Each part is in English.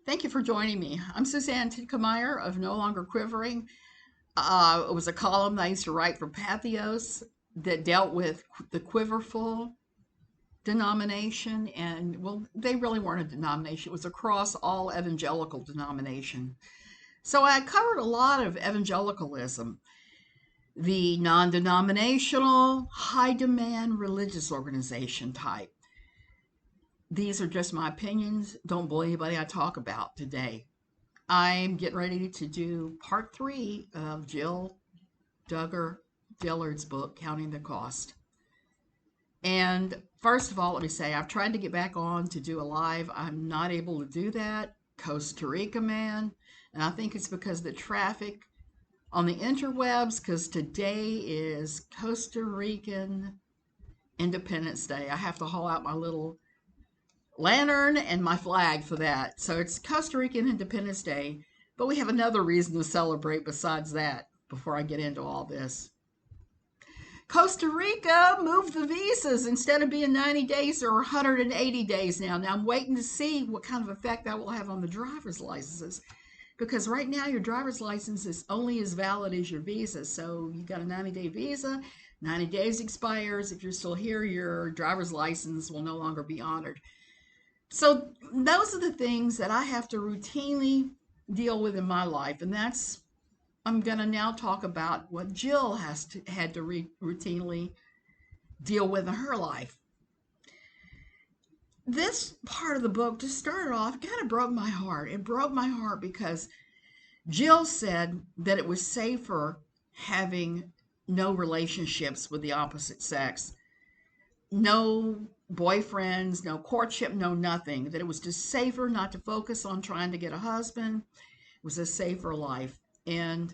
Thank you for joining me. I'm Suzanne Tidkemeyer of No Longer Quivering. It was a column that I used to write for Pathos that dealt with the quiverful denomination. And, well, they really weren't a denomination, it was across all evangelical denomination. So I covered a lot of evangelicalism, the non denominational, high demand religious organization type. These are just my opinions. Don't believe anybody I talk about today. I'm getting ready to do part 3 of Jill Duggar Dillard's book, Counting the Cost. And first of all, let me say, I've tried to get back on to do a live. I'm not able to do that. Costa Rica, man. And I think it's because of the traffic on the interwebs, because today is Costa Rican Independence Day. I have to haul out my little lantern and my flag for that. So it's Costa Rican Independence Day, but we have another reason to celebrate besides that before I get into all this. Costa Rica moved the visas. Instead of being 90 days or 180 days now. Now I'm waiting to see what kind of effect that will have on the driver's licenses, because right now your driver's license is only as valid as your visa. So you got a 90-day visa, 90 days expires. If you're still here, your driver's license will no longer be honored. So those are the things that I have to routinely deal with in my life. And I'm going to now talk about what Jill had to routinely deal with in her life. This part of the book, to start off, kind of broke my heart. It broke my heart because Jill said that it was safer having no relationships with the opposite sex. No boyfriends, no courtship, no nothing. That it was just safer not to focus on trying to get a husband. It was a safer life. And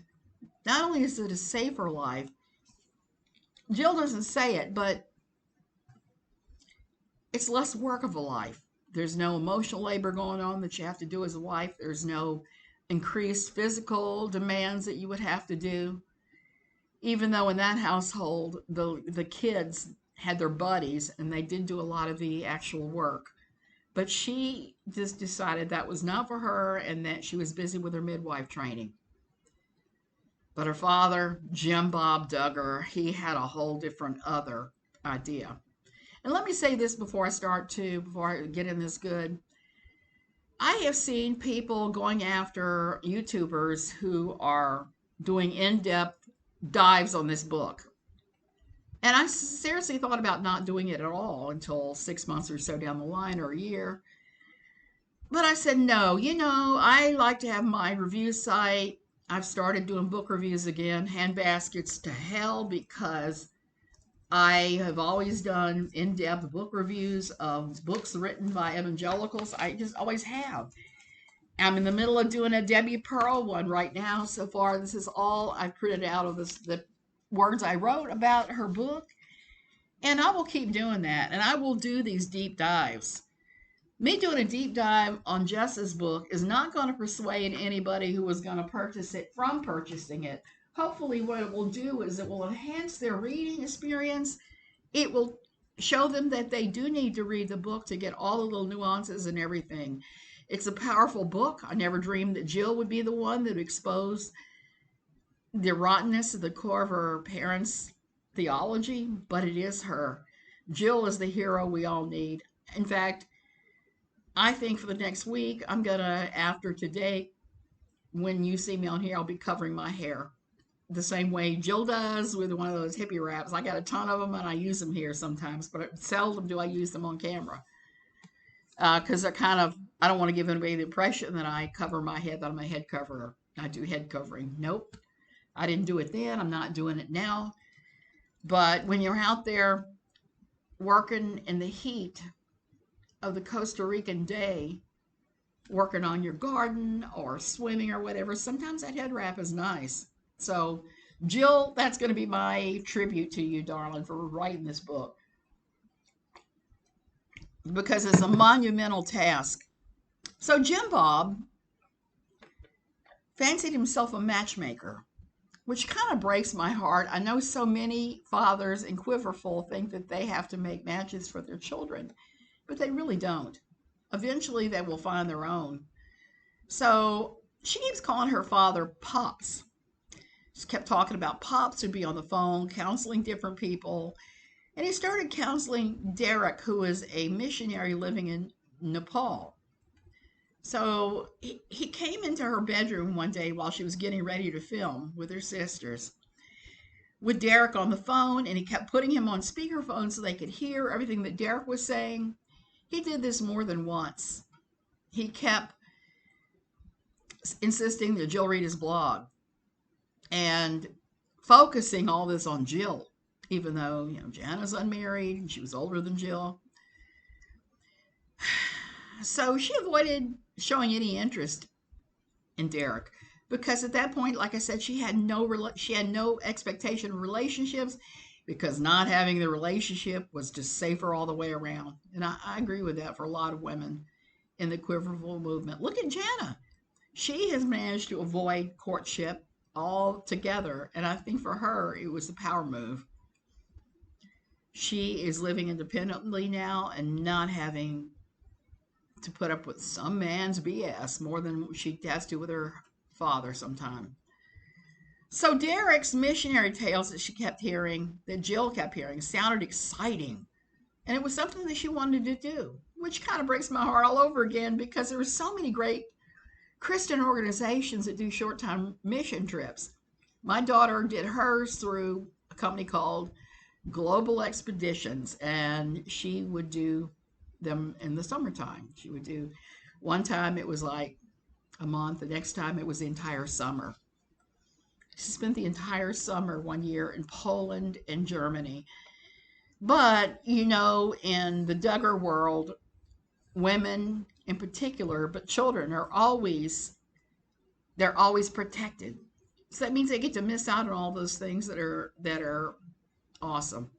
not only is it a safer life, Jill doesn't say it, but it's less work of a life. There's no emotional labor going on that you have to do as a wife. There's no increased physical demands that you would have to do. Even though in that household, the kids had their buddies and they did do a lot of the actual work. But she just decided that was not for her and that she was busy with her midwife training. But her father, Jim Bob Duggar, he had a whole different other idea. And let me say this before I get in this good. I have seen people going after YouTubers who are doing in-depth dives on this book. And I seriously thought about not doing it at all until 6 months or so down the line, or a year. But I said, no, I like to have my review site. I've started doing book reviews again, handbaskets to hell, because I have always done in-depth book reviews of books written by evangelicals. I just always have. I'm in the middle of doing a Debbie Pearl one right now. So far, this is all I've printed out of the words I wrote about her book. And I will keep doing that. And I will do these deep dives. Me doing a deep dive on Jess's book is not going to persuade anybody who is going to purchase it from purchasing it. Hopefully what it will do is it will enhance their reading experience. It will show them that they do need to read the book to get all the little nuances and everything. It's a powerful book. I never dreamed that Jill would be the one that exposed the rottenness of the core of her parents' theology, but it is her. Jill is the hero we all need. In fact, I think for the next week, I'm going to, after today, when you see me on here, I'll be covering my hair the same way Jill does with one of those hippie wraps. I got a ton of them and I use them here sometimes, but seldom do I use them on camera. Because they're kind of, I don't want to give anybody the impression that I cover my head, that I'm a head coverer. I do head covering. Nope. I didn't do it then. I'm not doing it now. But when you're out there working in the heat of the Costa Rican day, working on your garden or swimming or whatever, sometimes that head wrap is nice. So, Jill, that's going to be my tribute to you, darling, for writing this book, because it's a monumental task. So Jim Bob fancied himself a matchmaker, which kind of breaks my heart. I know so many fathers in Quiverful think that they have to make matches for their children, but they really don't. Eventually, they will find their own. So she keeps calling her father Pops. She kept talking about Pops would be on the phone, counseling different people. And he started counseling Derek, who is a missionary living in Nepal. So he came into her bedroom one day while she was getting ready to film with her sisters with Derek on the phone, and he kept putting him on speakerphone so they could hear everything that Derek was saying. He did this more than once. He kept insisting that Jill read his blog and focusing all this on Jill, even though, Jana's unmarried and she was older than Jill. So she avoided showing any interest in Derek because at that point, like I said, she had no expectation of relationships because not having the relationship was just safer all the way around. And I agree with that for a lot of women in the Quiverful movement. Look at Jana. She has managed to avoid courtship altogether. And I think for her, it was a power move. She is living independently now and not having to put up with some man's BS more than she has to with her father sometime. So Derek's missionary tales that she kept hearing, that Jill kept hearing, sounded exciting. And it was something that she wanted to do, which kind of breaks my heart all over again because there were so many great Christian organizations that do short-time mission trips. My daughter did hers through a company called Global Expeditions, and she would do them in the summertime. She would do, one time it was like a month, the next time it was the entire summer. She spent the entire summer one year in Poland and Germany. But, in the Duggar world, women in particular, but children they're always protected. So that means they get to miss out on all those things that are awesome.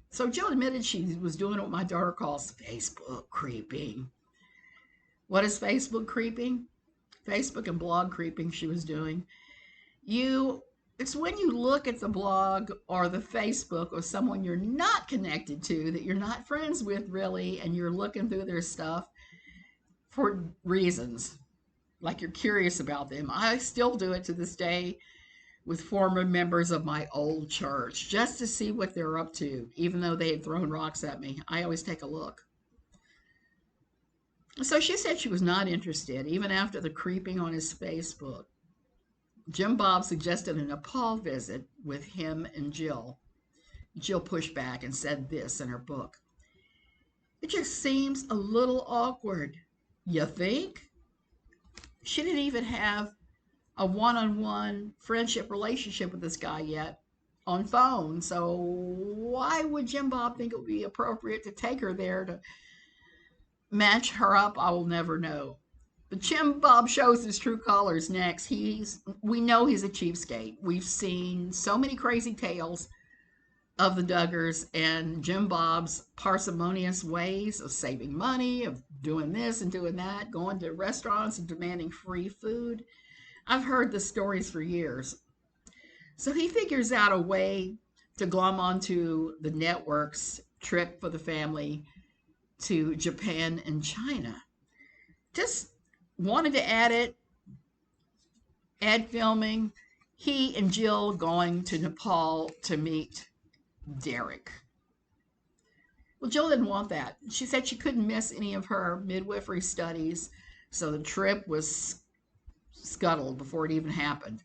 So Jill admitted she was doing what my daughter calls Facebook creeping. What is Facebook creeping? Facebook and blog creeping she was doing. It's when you look at the blog or the Facebook of someone you're not connected to, that you're not friends with really, and you're looking through their stuff for reasons, like you're curious about them. I still do it to this day with former members of my old church just to see what they're up to, even though they had thrown rocks at me. I always take a look. So she said she was not interested, even after the creeping on his Facebook. Jim Bob suggested a Nepal visit with him and Jill. Jill pushed back and said this in her book. It just seems a little awkward. You think? She didn't even have a one-on-one friendship relationship with this guy yet on phone. So why would Jim Bob think it would be appropriate to take her there to match her up? I will never know. But Jim Bob shows his true colors next. We know he's a cheapskate. We've seen so many crazy tales of the Duggars and Jim Bob's parsimonious ways of saving money, of doing this and doing that, going to restaurants and demanding free food. I've heard the stories for years. So he figures out a way to glom onto the network's trip for the family to Japan and China. Just wanted to add filming. He and Jill going to Nepal to meet Derek. Well, Jill didn't want that. She said she couldn't miss any of her midwifery studies, so the trip was scuttled before it even happened.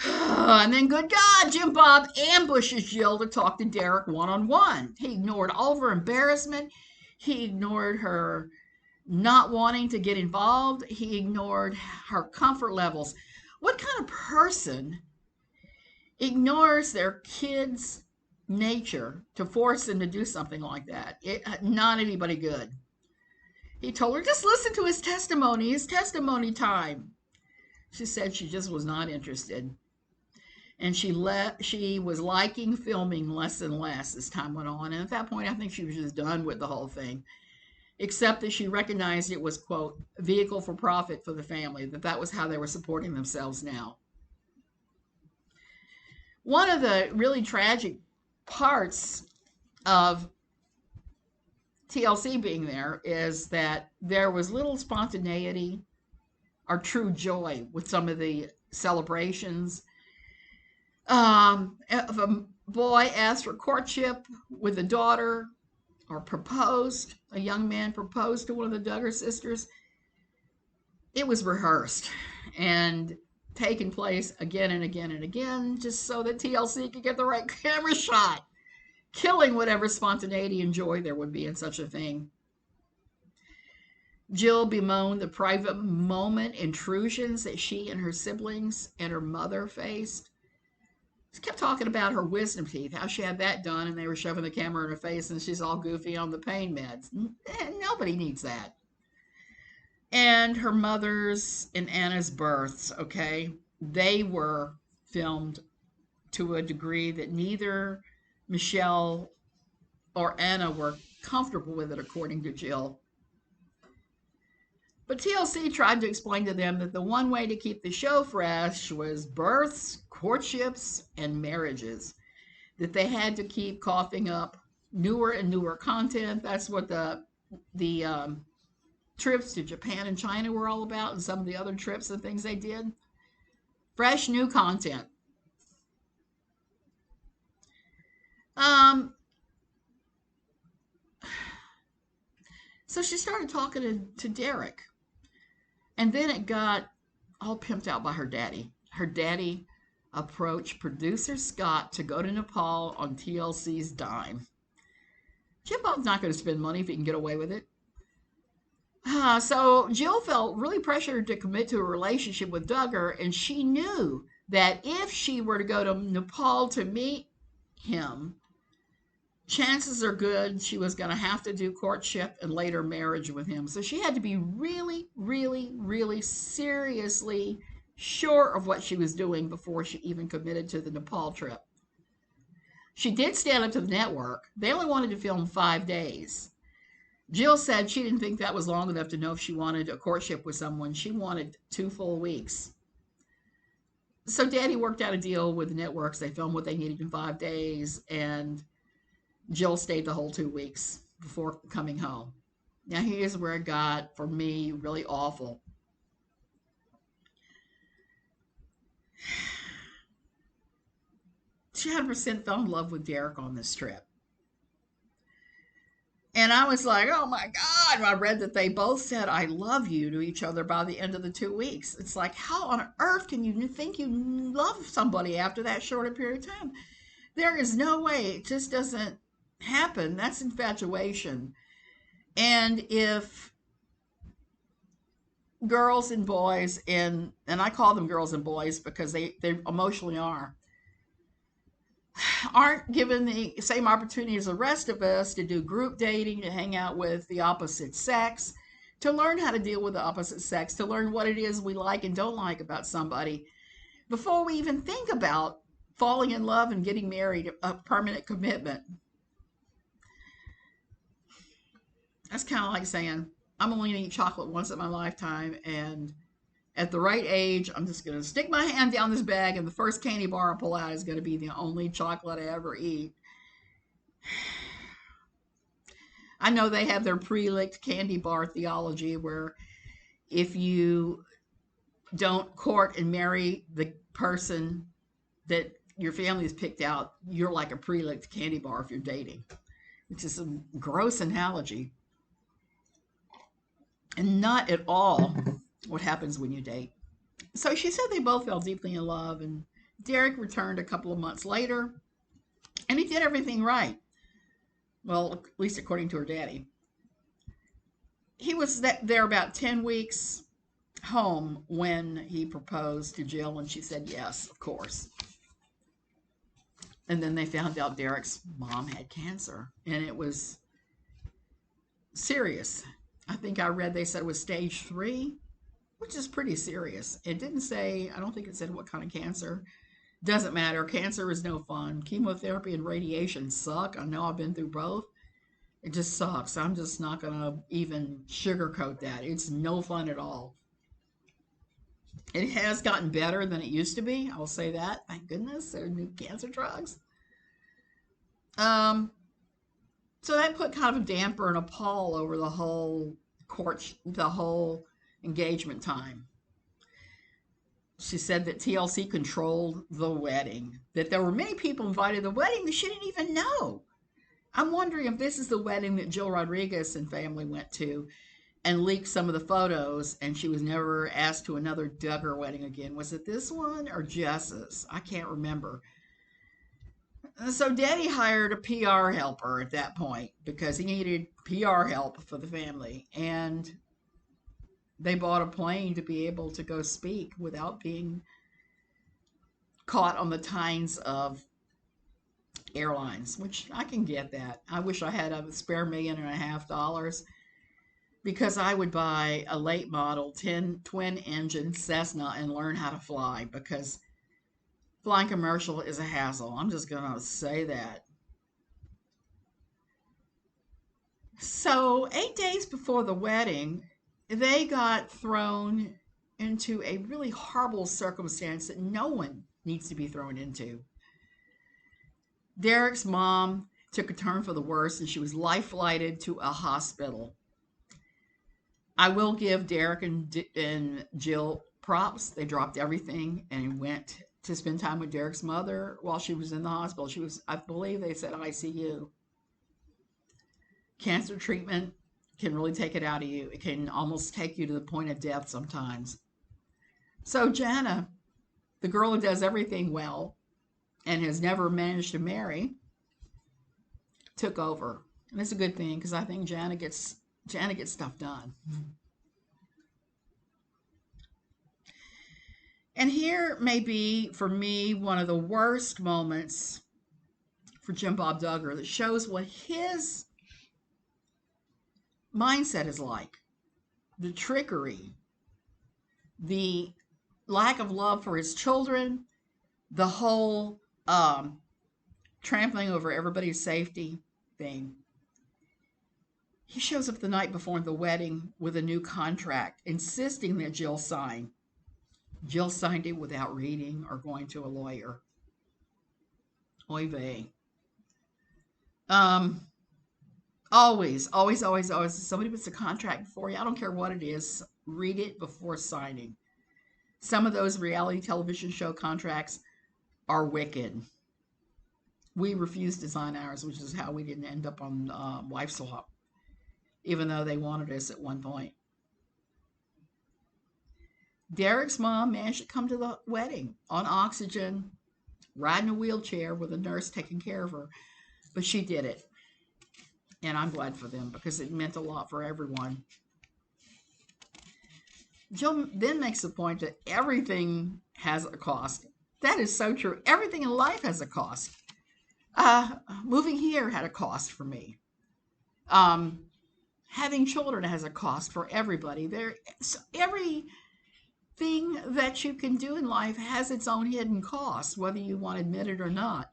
And then, good God, Jim Bob ambushes Jill to talk to Derek one-on-one. He ignored all of her embarrassment. He ignored her not wanting to get involved. He ignored her comfort levels. What kind of person ignores their kid's nature to force them to do something like that? Not anybody good. He told her, just listen to his testimony time. She said she just was not interested. And she was liking filming less and less as time went on. And at that point, I think she was just done with the whole thing, except that she recognized it was, quote, vehicle for profit for the family, that was how they were supporting themselves now. One of the really tragic parts of TLC being there is that there was little spontaneity or true joy with some of the celebrations. If a boy asked for courtship with a daughter or proposed, a young man proposed to one of the Duggar sisters, it was rehearsed and taking place again and again and again just so that TLC could get the right camera shot, killing whatever spontaneity and joy there would be in such a thing. Jill bemoaned the private moment intrusions that she and her siblings and her mother faced. She kept talking about her wisdom teeth, how she had that done, and they were shoving the camera in her face, and she's all goofy on the pain meds. Nobody needs that. And her mother's and Anna's births, okay, they were filmed to a degree that neither Michelle or Anna were comfortable with it, according to Jill. But TLC tried to explain to them that the one way to keep the show fresh was births, courtships, and marriages. That they had to keep coughing up newer and newer content. That's what the trips to Japan and China were all about, and some of the other trips and things they did. Fresh new content. So she started talking to Derek. And then it got all pimped out by her daddy. Her daddy approached producer Scott to go to Nepal on TLC's dime. Jim Bob's not going to spend money if he can get away with it. So Jill felt really pressured to commit to a relationship with Duggar, and she knew that if she were to go to Nepal to meet him, chances are good she was going to have to do courtship and later marriage with him. So she had to be really, really, really seriously sure of what she was doing before she even committed to the Nepal trip. She did stand up to the network. They only wanted to film 5 days. Jill said she didn't think that was long enough to know if she wanted a courtship with someone. She wanted 2 full weeks. So Daddy worked out a deal with the networks. They filmed what they needed in 5 days, and Jill stayed the whole 2 weeks before coming home. Now, here's where it got, for me, really awful. She 100% fell in love with Derek on this trip. And I was like, oh my God. I read that they both said, I love you to each other by the end of the 2 weeks. It's like, how on earth can you think you love somebody after that short a period of time? There is no way. It just doesn't happen. That's infatuation. And if girls and boys, and I call them girls and boys because they emotionally aren't given the same opportunity as the rest of us to do group dating, to hang out with the opposite sex, to learn how to deal with the opposite sex, to learn what it is we like and don't like about somebody, before we even think about falling in love and getting married, a permanent commitment. That's kind of like saying, I'm only going to eat chocolate once in my lifetime, and at the right age, I'm just going to stick my hand down this bag, and the first candy bar I pull out is going to be the only chocolate I ever eat. I know they have their pre-licked candy bar theology, where if you don't court and marry the person that your family has picked out, you're like a pre-licked candy bar if you're dating, which is a gross analogy. And not at all what happens when you date. So she said they both fell deeply in love, and Derek returned a couple of months later, and he did everything right. Well, at least according to her daddy. He was there about 10 weeks home when he proposed to Jill, and she said yes, of course. And then they found out Derek's mom had cancer, and it was serious. I think I read they said it was stage 3, which is pretty serious. It didn't say, I don't think it said what kind of cancer. Doesn't matter. Cancer is no fun. Chemotherapy and radiation suck. I know I've been through both. It just sucks. I'm just not going to even sugarcoat that. It's no fun at all. It has gotten better than it used to be. I will say that. Thank goodness there are new cancer drugs. So that put kind of a damper and a pall over the whole engagement time. She said that TLC controlled the wedding, that there were many people invited to the wedding that she didn't even know. I'm wondering if this is the wedding that Jill Rodriguez and family went to and leaked some of the photos, and she was never asked to another Duggar wedding again. Was it this one or Jess's? I can't remember. So Daddy hired a PR helper at that point because he needed PR help for the family. And they bought a plane to be able to go speak without being caught on the tines of airlines, which I can get that. I wish I had a spare $1.5 million because I would buy a late model twin engine Cessna and learn how to fly, because flying commercial is a hassle. I'm just going to say that. So 8 days before the wedding, they got thrown into a really horrible circumstance that no one needs to be thrown into. Derek's mom took a turn for the worse, and she was life-flighted to a hospital. I will give Derek and Jill props. They dropped everything and went to spend time with Derek's mother while she was in the hospital. She was, I believe they said, ICU. Cancer treatment can really take it out of you. It can almost take you to the point of death sometimes. So Jana, the girl who does everything well and has never managed to marry, took over. And it's a good thing, because I think Jana gets stuff done. And here may be, for me, one of the worst moments for Jim Bob Duggar that shows what his mindset is like. The trickery, the lack of love for his children, the whole trampling over everybody's safety thing. He shows up the night before the wedding with a new contract, insisting that Jill sign. Jill signed it without reading or going to a lawyer. Oy vey. Always, if somebody puts a contract before you, I don't care what it is, read it before signing. Some of those reality television show contracts are wicked. We refused to sign ours, which is how we didn't end up on Wife Swap, even though they wanted us at one point. Derek's mom managed to come to the wedding on oxygen, riding a wheelchair with a nurse taking care of her. But she did it. And I'm glad for them, because it meant a lot for everyone. Jill then makes the point that everything has a cost. That is so true. Everything in life has a cost. Moving here had a cost for me. Having children has a cost for everybody. Everything that you can do in life has its own hidden cost, whether you want to admit it or not.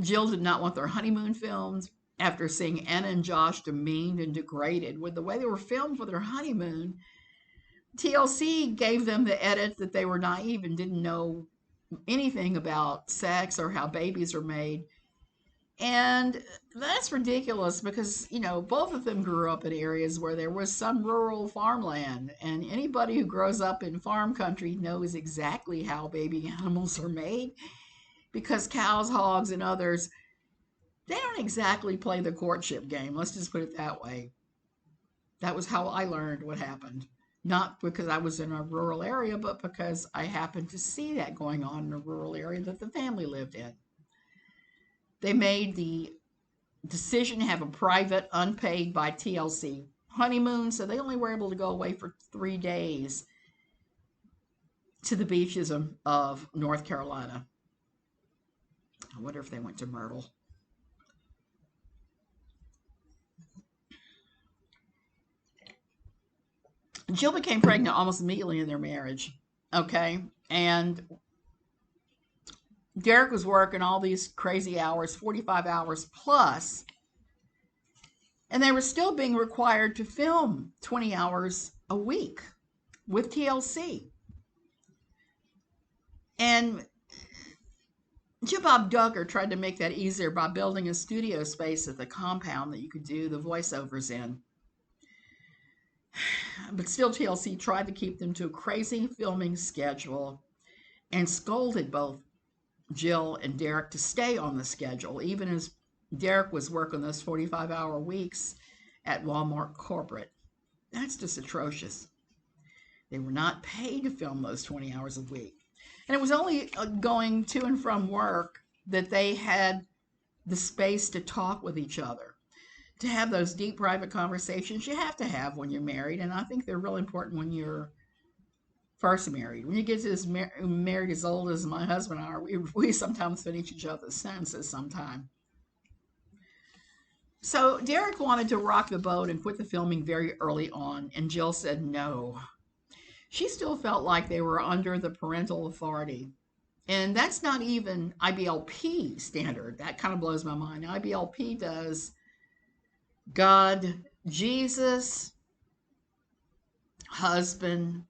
Jill did not want their honeymoon filmed after seeing Anna and Josh demeaned and degraded with the way they were filmed for their honeymoon. TLC gave them the edit that they were naive and didn't know anything about sex or how babies are made. And that's ridiculous, because, both of them grew up in areas where there was some rural farmland. And anybody who grows up in farm country knows exactly how baby animals are made, because cows, hogs, and others, they don't exactly play the courtship game. Let's just put it that way. That was how I learned what happened. Not because I was in a rural area, but because I happened to see that going on in a rural area that the family lived in. They made the decision to have a private, unpaid by TLC honeymoon, so they only were able to go away for 3 days to the beaches of North Carolina. I wonder if they went to Myrtle. Jill became pregnant almost immediately in their marriage, okay? And Derek was working all these crazy hours, 45 hours plus, and they were still being required to film 20 hours a week with TLC. And Jill Duggar tried to make that easier by building a studio space at the compound that you could do the voiceovers in. But still, TLC tried to keep them to a crazy filming schedule and scolded both Jill and Derek to stay on the schedule, even as Derek was working those 45-hour weeks at Walmart corporate. That's just atrocious. They were not paid to film those 20 hours a week. And it was only going to and from work that they had the space to talk with each other, to have those deep private conversations you have to have when you're married. And I think they're really important when you're first married. When you get to this married as old as my husband and I are, we sometimes finish each other's sentences sometimes. So Derek wanted to rock the boat and quit the filming very early on, and Jill said no. She still felt like they were under the parental authority. And that's not even IBLP standard. That kind of blows my mind. IBLP does God, Jesus, husband,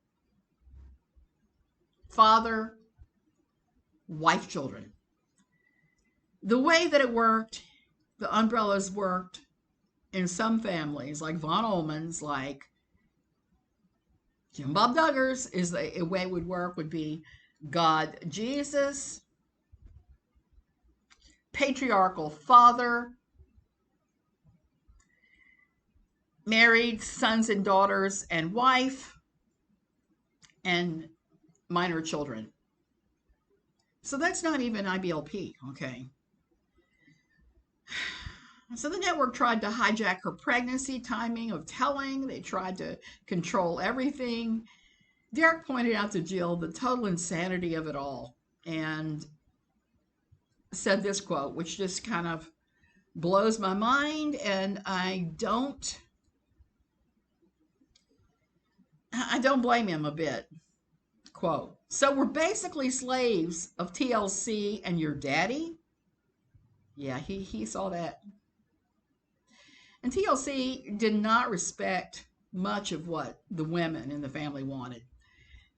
father, wife, children. The way that it worked, the umbrellas worked in some families, like Von Ullman's, like Jim Bob Duggar's, is the way it would work would be God, Jesus, patriarchal father, married sons and daughters and wife, and minor children. So that's not even IBLP, okay? So the network tried to hijack her pregnancy timing of telling. They tried to control everything. Derek pointed out to Jill the total insanity of it all and said this quote, which just kind of blows my mind, and I don't blame him a bit. Quote, "So we're basically slaves of TLC and your daddy?" Yeah, he saw that. And TLC did not respect much of what the women in the family wanted.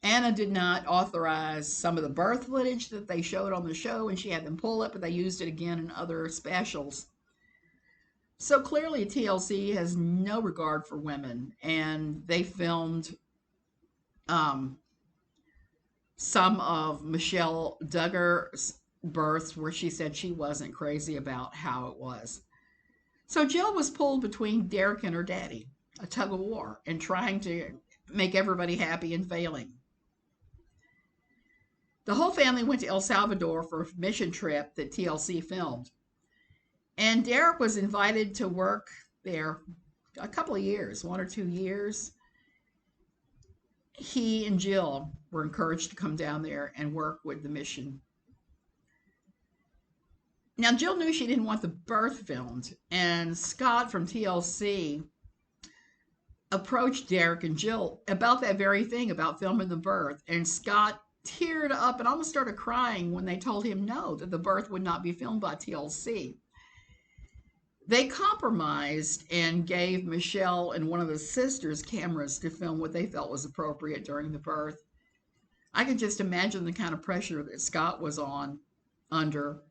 Anna did not authorize some of the birth footage that they showed on the show, and she had them pull it, but they used it again in other specials. So clearly TLC has no regard for women, and they filmed some of Michelle Duggar's births where she said she wasn't crazy about how it was. So Jill was pulled between Derek and her daddy, a tug of war, and trying to make everybody happy and failing. The whole family went to El Salvador for a mission trip that TLC filmed. And Derek was invited to work there a couple of years, 1 or 2 years. He and Jill were encouraged to come down there and work with the mission. Now, Jill knew she didn't want the birth filmed, and Scott from TLC approached Derek and Jill about that very thing, about filming the birth, and Scott teared up and almost started crying when they told him no, that the birth would not be filmed by TLC. They compromised and gave Michelle and one of the sisters cameras to film what they felt was appropriate during the birth. I could just imagine the kind of pressure that Scott was under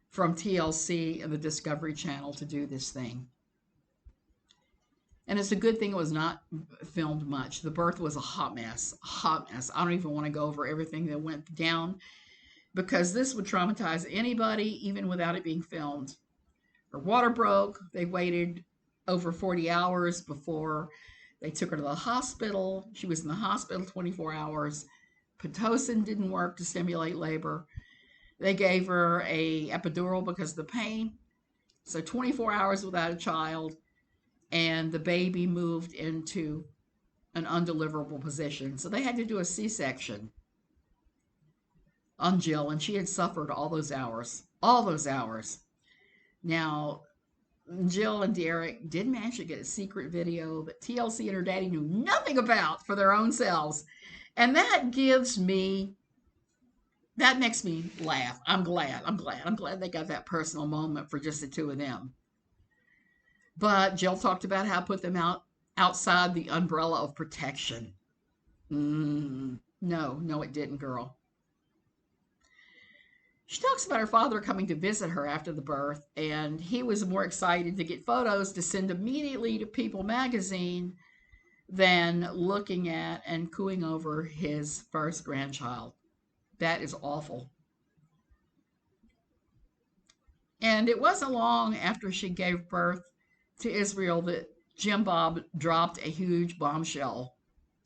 from TLC and the Discovery Channel to do this thing. And it's a good thing it was not filmed much. The birth was a hot mess, I don't even want to go over everything that went down, because this would traumatize anybody, even without it being filmed. Her water broke. They waited over 40 hours before they took her to the hospital. She was in the hospital 24 hours. Pitocin didn't work to stimulate labor. They gave her a epidural because of the pain. So 24 hours without a child, and the baby moved into an undeliverable position. So they had to do a C-section on Jill, and she had suffered all those hours. Now, Jill and Derek did manage to get a secret video that TLC and her daddy knew nothing about for their own selves. And that makes me laugh. I'm glad they got that personal moment for just the two of them. But Jill talked about how it put them outside the umbrella of protection. No, it didn't, girl. She talks about her father coming to visit her after the birth, and he was more excited to get photos to send immediately to People magazine than looking at and cooing over his first grandchild. That is awful. And it wasn't long after she gave birth to Israel that Jim Bob dropped a huge bombshell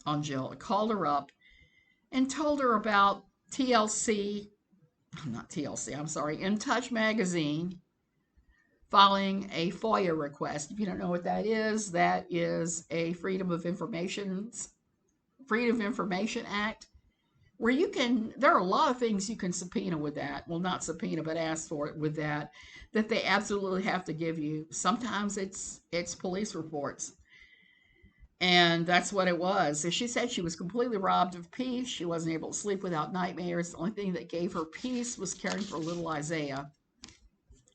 on Jill. He called her up and told her about not TLC, I'm sorry, In Touch magazine filing a FOIA request. If you don't know what that is a Freedom of Information Act, where there are a lot of things you can subpoena with that. Well, not subpoena, but ask for it with that they absolutely have to give you. Sometimes it's police reports. And that's what it was. So she said she was completely robbed of peace. She wasn't able to sleep without nightmares. The only thing that gave her peace was caring for little Isaiah.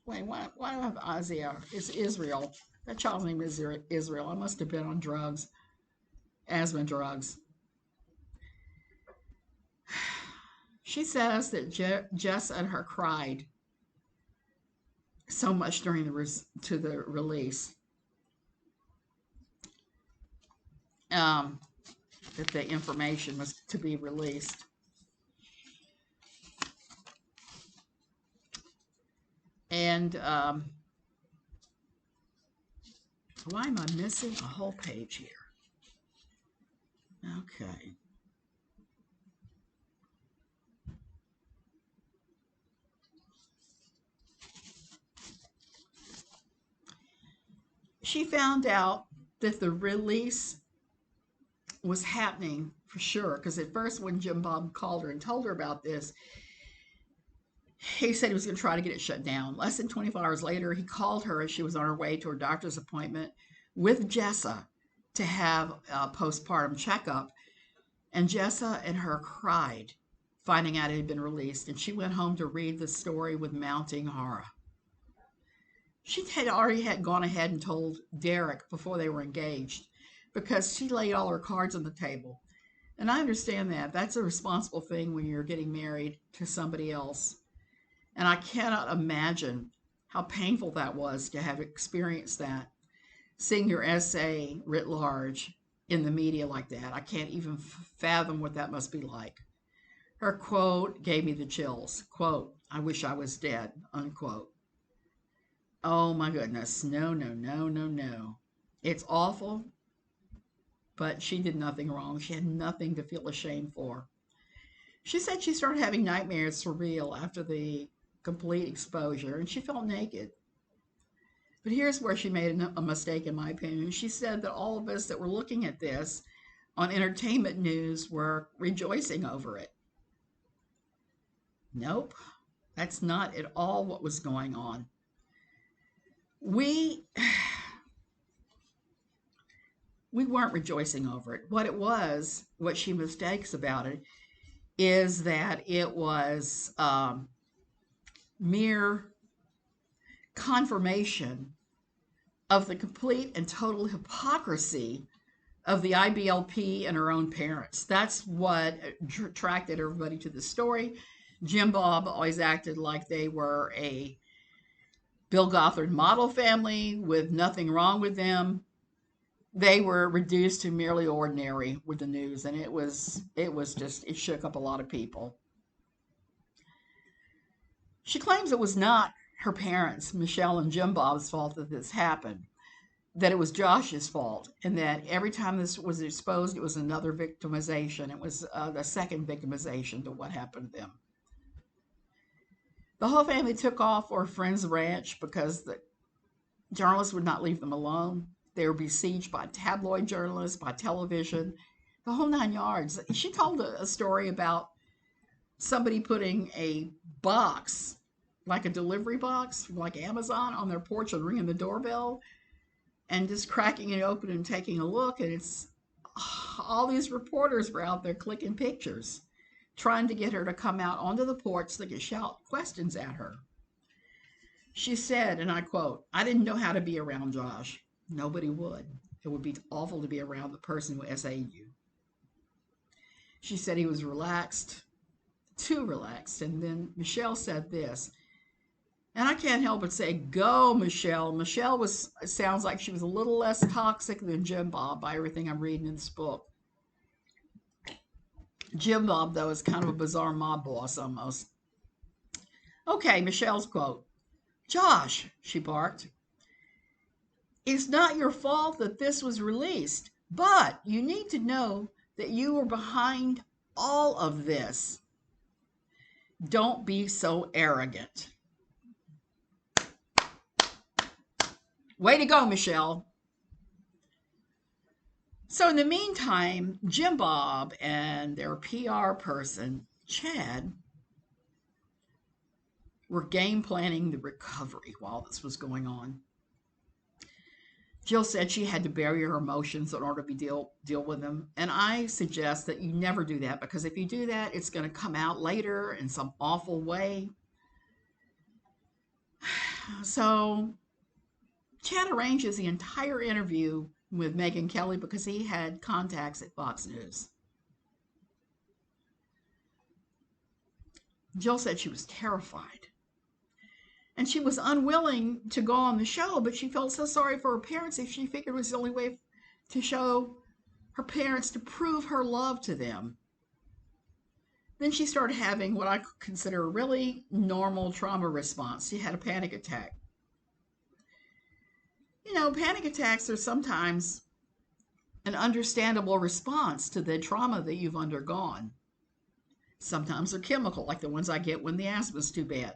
Wait, why do I have Isaiah? It's Israel. That child's name is Israel. I must have been on drugs, asthma drugs. She says that Jess and her cried so much during the release. That the information was to be released. And why am I missing a whole page here? Okay. She found out that the release was happening for sure, because at first when Jim Bob called her and told her about this, he said he was going to try to get it shut down. Less than 24 hours later, he called her as she was on her way to her doctor's appointment with Jessa to have a postpartum checkup. And Jessa and her cried, finding out it had been released, and she went home to read the story with mounting horror. She had already gone ahead and told Derek before they were engaged, because she laid all her cards on the table. And I understand that. That's a responsible thing when you're getting married to somebody else. And I cannot imagine how painful that was to have experienced that. Seeing your essay writ large in the media like that. I can't even fathom what that must be like. Her quote gave me the chills. Quote, "I wish I was dead," unquote. Oh my goodness. No, no, no, no, no. It's awful, but she did nothing wrong. She had nothing to feel ashamed for. She said she started having nightmares for real after the complete exposure, and she felt naked. But here's where she made a mistake, in my opinion. She said that all of us that were looking at this on entertainment news were rejoicing over it. Nope, that's not at all what was going on. We weren't rejoicing over it. What she mistakes about it, is that it was mere confirmation of the complete and total hypocrisy of the IBLP and her own parents. That's what attracted everybody to the story. Jim Bob always acted like they were a Bill Gothard model family with nothing wrong with them. They were reduced to merely ordinary with the news, and it shook up a lot of people. She claims it was not her parents, Michelle and Jim Bob's fault that this happened, that it was Josh's fault, and that every time this was exposed, it was another victimization. It was the second victimization to what happened to them. The whole family took off for a friend's ranch because the journalists would not leave them alone. They were besieged by tabloid journalists, by television, the whole 9 yards. She told a story about somebody putting a box, like a delivery box from like Amazon, on their porch and ringing the doorbell and just cracking it open and taking a look. And it's all these reporters were out there clicking pictures, trying to get her to come out onto the porch so they could shout questions at her. She said, and I quote, "I didn't know how to be around Josh. Nobody would. It would be awful to be around the person who SA'd you." She said he was relaxed, too relaxed. And then Michelle said this, and I can't help but say, go, Michelle. Michelle sounds like she was a little less toxic than Jim Bob by everything I'm reading in this book. Jim Bob, though, is kind of a bizarre mob boss almost. Okay, Michelle's quote. Josh, she barked, it's not your fault that this was released, but you need to know that you were behind all of this. Don't be so arrogant. Way to go, Michelle. So in the meantime, Jim Bob and their PR person, Chad, were game planning the recovery while this was going on. Jill said she had to bury her emotions in order to deal with them. And I suggest that you never do that, because if you do that, it's going to come out later in some awful way. So Chad arranges the entire interview with Megyn Kelly because he had contacts at Fox News. Jill said she was terrified. And she was unwilling to go on the show, but she felt so sorry for her parents that she figured it was the only way to show her parents, to prove her love to them. Then she started having what I consider a really normal trauma response. She had a panic attack. You know, panic attacks are sometimes an understandable response to the trauma that you've undergone. Sometimes they're chemical, like the ones I get when the asthma's too bad.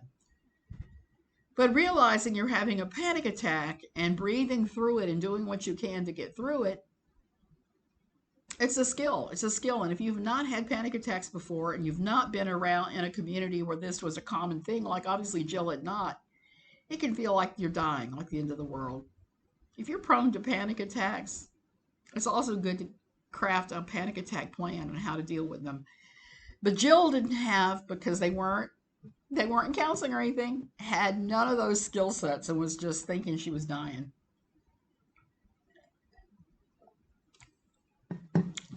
But realizing you're having a panic attack and breathing through it and doing what you can to get through it, it's a skill. It's a skill. And if you've not had panic attacks before and you've not been around in a community where this was a common thing, like obviously Jill had not, it can feel like you're dying, like the end of the world. If you're prone to panic attacks, it's also good to craft a panic attack plan on how to deal with them. But Jill didn't have, because they weren't in counseling or anything, had none of those skill sets and was just thinking she was dying.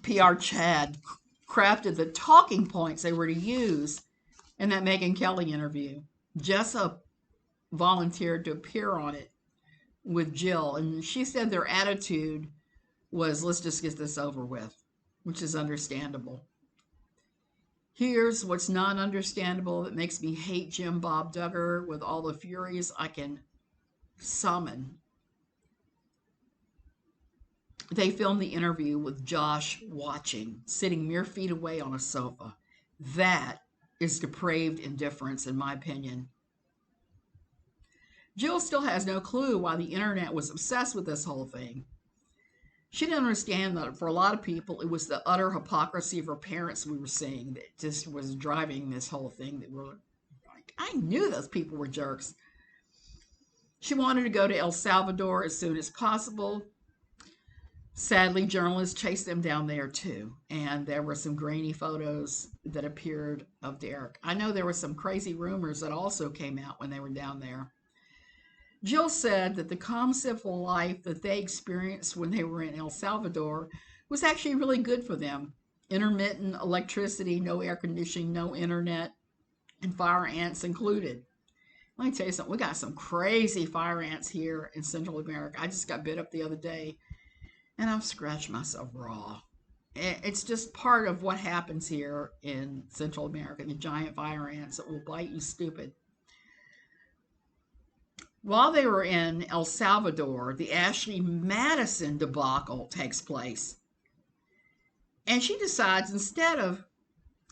PR Chad crafted the talking points they were to use in that Megyn Kelly interview. Jessa volunteered to appear on it with Jill, and she said their attitude was, let's just get this over with, which is understandable. Here's what's not understandable that makes me hate Jim Bob Duggar with all the furies I can summon. They filmed the interview with Josh watching, sitting mere feet away on a sofa. That is depraved indifference, in my opinion. Jill still has no clue why the internet was obsessed with this whole thing. She didn't understand that for a lot of people, it was the utter hypocrisy of her parents we were seeing that just was driving this whole thing. That were like, I knew those people were jerks. She wanted to go to El Salvador as soon as possible. Sadly, journalists chased them down there too. And there were some grainy photos that appeared of Derek. I know there were some crazy rumors that also came out when they were down there. Jill said that the calm, civil life that they experienced when they were in El Salvador was actually really good for them. Intermittent electricity, no air conditioning, no internet, and fire ants included. Let me tell you something. We got some crazy fire ants here in Central America. I just got bit up the other day, and I've scratched myself raw. It's just part of what happens here in Central America, the giant fire ants that will bite you stupid. While they were in El Salvador, the Ashley Madison debacle takes place. And she decides instead of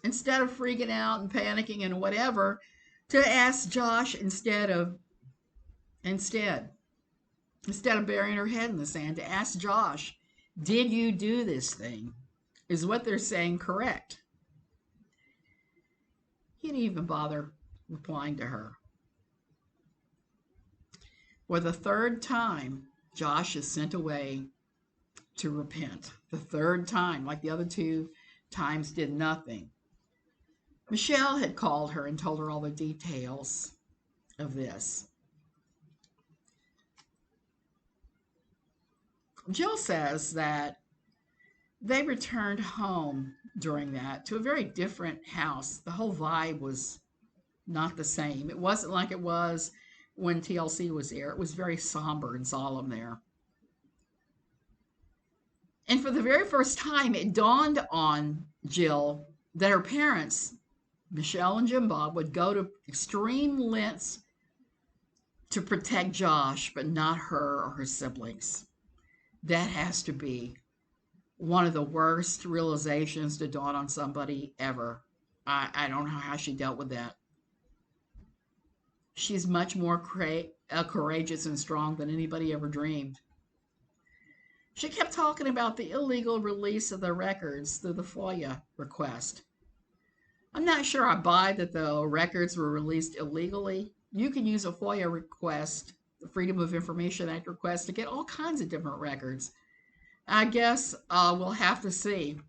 freaking out and panicking and whatever, to ask Josh instead of burying her head in the sand, to ask Josh, did you do this thing? Is what they're saying correct? He didn't even bother replying to her. For the third time, Josh is sent away to repent. The third time, like the other two times did nothing. Michelle had called her and told her all the details of this. Jill says that They returned home during that to a very different house. The whole vibe was not the same. It wasn't like it was when TLC was there. It was very somber and solemn there. And for the very first time, it dawned on Jill that her parents, Michelle and Jim Bob, would go to extreme lengths to protect Josh, but not her or her siblings. That has to be one of the worst realizations to dawn on somebody ever. I don't know how she dealt with that. She's much more courageous and strong than anybody ever dreamed. She kept talking about the illegal release of the records through the FOIA request. I'm not sure I buy that the records were released illegally. You can use a FOIA request, the Freedom of Information Act request, to get all kinds of different records. I guess we'll have to see.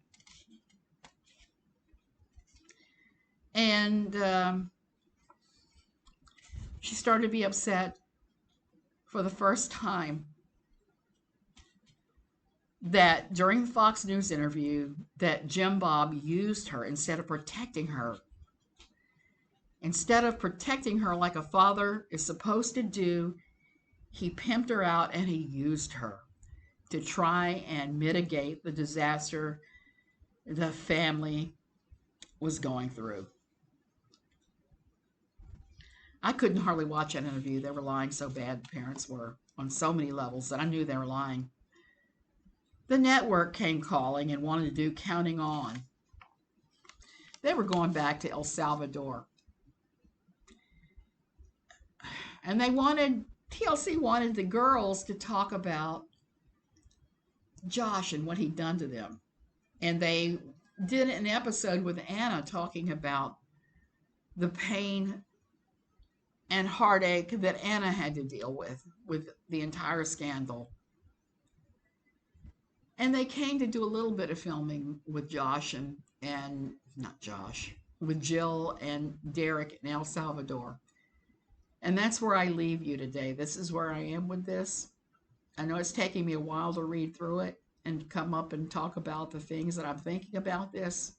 And she started to be upset for the first time that during the Fox News interview that Jim Bob used her instead of protecting her. Instead of protecting her like a father is supposed to do, he pimped her out and he used her to try and mitigate the disaster the family was going through. I couldn't hardly watch that interview. They were lying so bad, the parents were, on so many levels, that I knew they were lying. The network came calling and wanted to do Counting On. They were going back to El Salvador. And TLC wanted the girls to talk about Josh and what he'd done to them. And they did an episode with Anna talking about the pain and heartache that Anna had to deal with the entire scandal. And they came to do a little bit of filming with Josh and not Josh, with Jill and Derek in El Salvador. And that's where I leave you today. This is where I am with this. I know it's taking me a while to read through it and come up and talk about the things that I'm thinking about this.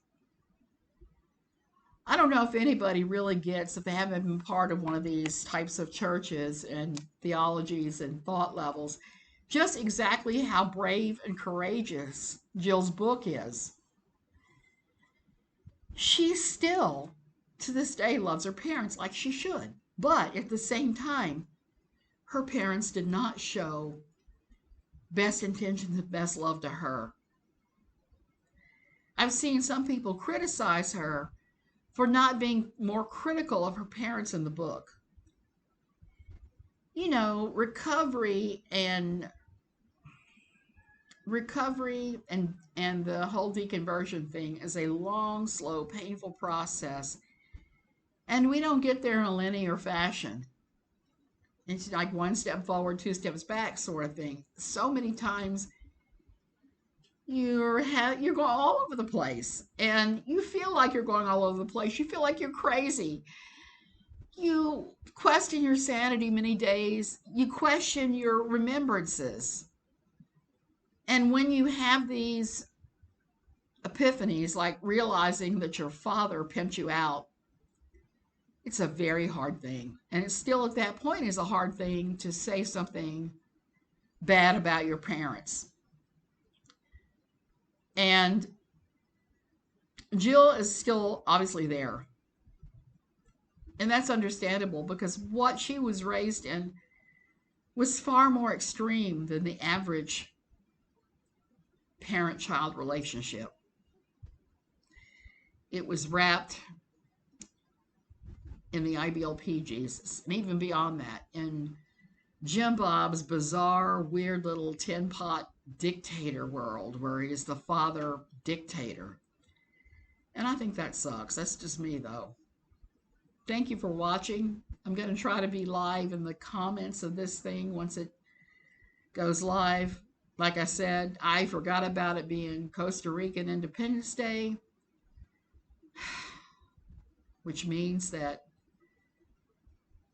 I don't know if anybody really gets, if they haven't been part of one of these types of churches and theologies and thought levels, just exactly how brave and courageous Jill's book is. She still, to this day, loves her parents like she should. But at the same time, her parents did not show best intentions and best love to her. I've seen some people criticize her for not being more critical of her parents in the book. You know, recovery and the whole deconversion thing is a long, slow, painful process. And we don't get there in a linear fashion. It's like one step forward, two steps back sort of thing. So many times you're going all over the place, and you feel like you're going all over the place. You feel like you're crazy. You question your sanity many days. You question your remembrances. And when you have these epiphanies, like realizing that your father pimped you out, it's a very hard thing. And it's still at that point is a hard thing to say something bad about your parents. And Jill is still obviously there. And that's understandable because what she was raised in was far more extreme than the average parent-child relationship. It was wrapped in the IBLP Jesus, and even beyond that, in Jim Bob's bizarre, weird little tin pot dictator world where he is the father dictator. And I think that sucks. That's just me, though. Thank you for watching. I'm going to try to be live in the comments of this thing once it goes live. Like I said, I forgot about it being Costa Rican Independence Day, which means that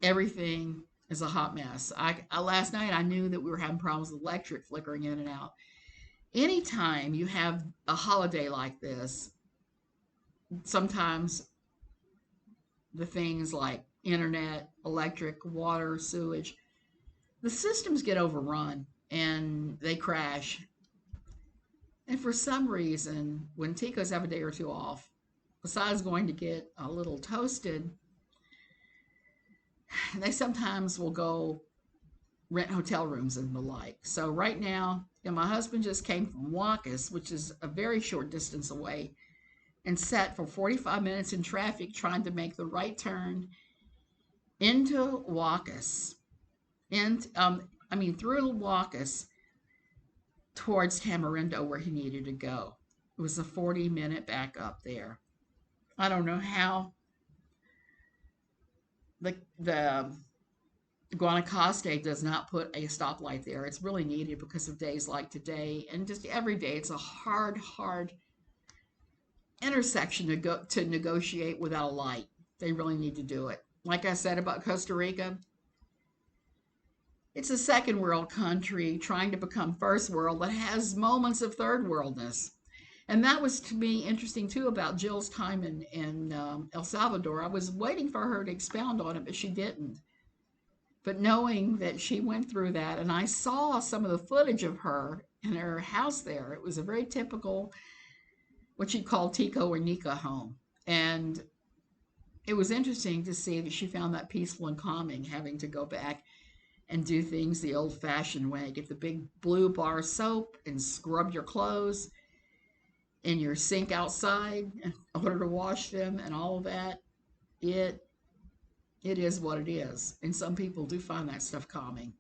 everything is a hot mess. Last night I knew that we were having problems with electric flickering in and out. Anytime you have a holiday like this, sometimes the things like internet, electric, water, sewage, the systems get overrun and they crash. And for some reason, when Ticos have a day or two off, besides going to get a little toasted, they sometimes will go rent hotel rooms and the like. So right now, my husband just came from Wacas, which is a very short distance away, and sat for 45 minutes in traffic trying to make the right turn into Wacas, and through Wacas towards Tamarindo where he needed to go. It was a 40-minute back up there. I don't know how the Guanacaste does not put a stoplight there. It's really needed because of days like today, and just every day it's a hard intersection to negotiate without a light. They really need to do it. Like I said about Costa Rica, it's a second world country trying to become first world that has moments of third worldness. And that was to me interesting too about Jill's time in El Salvador. I was waiting for her to expound on it, but she didn't. But knowing that she went through that, and I saw some of the footage of her in her house there, it was a very typical, what you'd call Tico or Nika home. And it was interesting to see that she found that peaceful and calming, having to go back and do things the old fashioned way. Get the big blue bar soap and scrub your clothes in your sink outside in order to wash them and all of that. It it is what it is. And some people do find that stuff calming.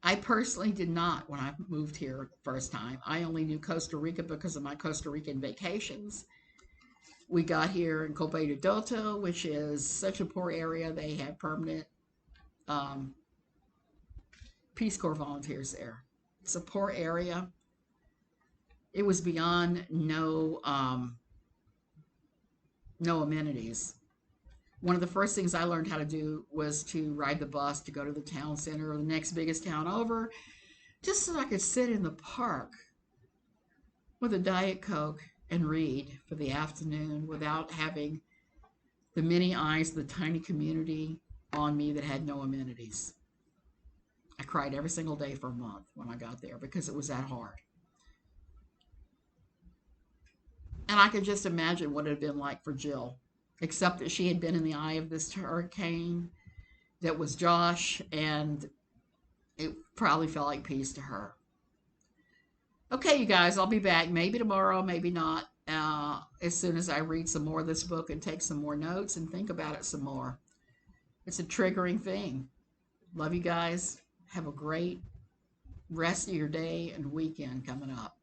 I personally did not when I moved here the first time. I only knew Costa Rica because of my Costa Rican vacations. We got here in Copa de Doto, which is such a poor area. They have permanent um, Peace Corps volunteers there. It's a poor area. It was beyond no amenities. One of the first things I learned how to do was to ride the bus to go to the town center or the next biggest town over, just so I could sit in the park with a Diet Coke and read for the afternoon without having the many eyes of the tiny community on me that had no amenities. I cried every single day for a month when I got there because it was that hard. And I could just imagine what it had been like for Jill, except that she had been in the eye of this hurricane that was Josh, and it probably felt like peace to her. Okay, you guys, I'll be back maybe tomorrow, maybe not, as soon as I read some more of this book and take some more notes and think about it some more. It's a triggering thing. Love you guys. Have a great rest of your day and weekend coming up.